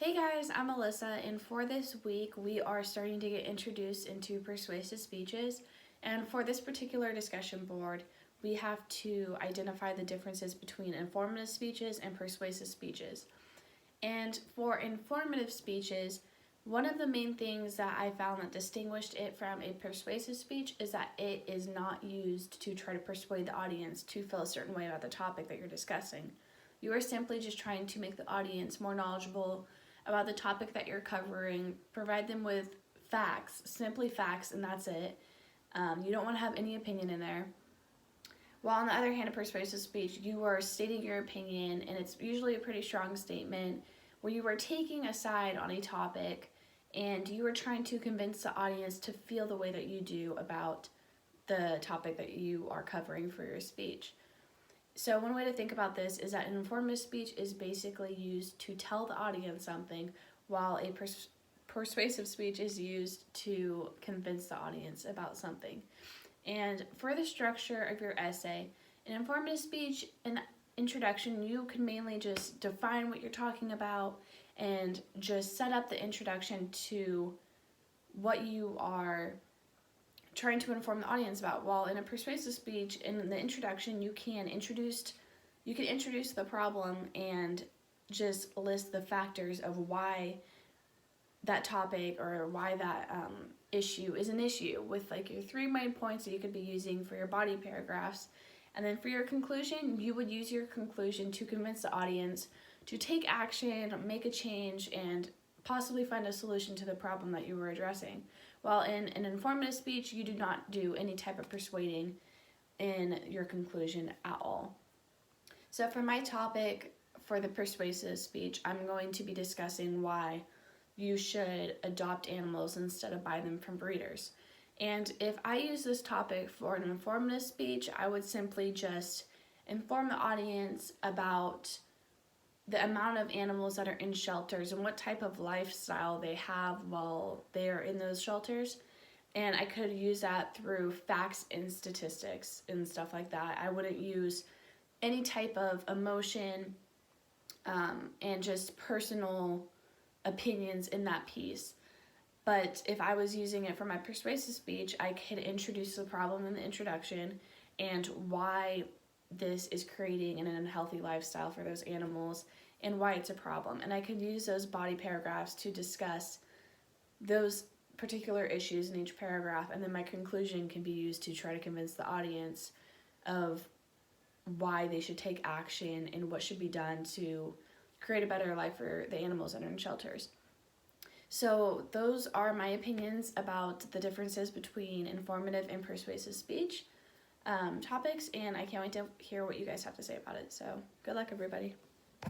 Hey guys, I'm Alyssa, and for this week we are starting to get introduced into persuasive speeches. And for this particular discussion board, we have to identify the differences between informative speeches and persuasive speeches. And for informative speeches, one of the main things that I found that distinguished it from a persuasive speech is that it is not used to try to persuade the audience to feel a certain way about the topic that you're discussing. You are simply just trying to make the audience more knowledgeable about the topic that you're covering, provide them with facts, simply facts, and that's it. You don't want to have any opinion in there. While on the other hand, a persuasive speech, you are stating your opinion, and it's usually a pretty strong statement where you are taking a side on a topic and you are trying to convince the audience to feel the way that you do about the topic that you are covering for your speech. So one way to think about this is that an informative speech is basically used to tell the audience something, while a persuasive speech is used to convince the audience about something. And for the structure of your essay, an informative speech, an introduction, you can mainly just define what you're talking about and just set up the introduction to what you are trying to inform the audience about. While in a persuasive speech, in the introduction, you can introduce the problem and just list the factors of why that topic or why that issue is an issue, with like your 3 main points that you could be using for your body paragraphs. And then for your conclusion, you would use your conclusion to convince the audience to take action, make a change, and possibly find a solution to the problem that you were addressing. While in an informative speech, you do not do any type of persuading in your conclusion at all. So for my topic for the persuasive speech, I'm going to be discussing why you should adopt animals instead of buy them from breeders. And if I use this topic for an informative speech, I would simply just inform the audience about the amount of animals that are in shelters and what type of lifestyle they have while they are in those shelters. And I could use that through facts and statistics and stuff like that. I wouldn't use any type of emotion and just personal opinions in that piece. But if I was using it for my persuasive speech, I could introduce the problem in the introduction and why this is creating an unhealthy lifestyle for those animals and why it's a problem. And I could use those body paragraphs to discuss those particular issues in each paragraph, and then my conclusion can be used to try to convince the audience of why they should take action and what should be done to create a better life for the animals that are in shelters. So those are my opinions about the differences between informative and persuasive speech topics, and I can't wait to hear what you guys have to say about it. So good luck, everybody.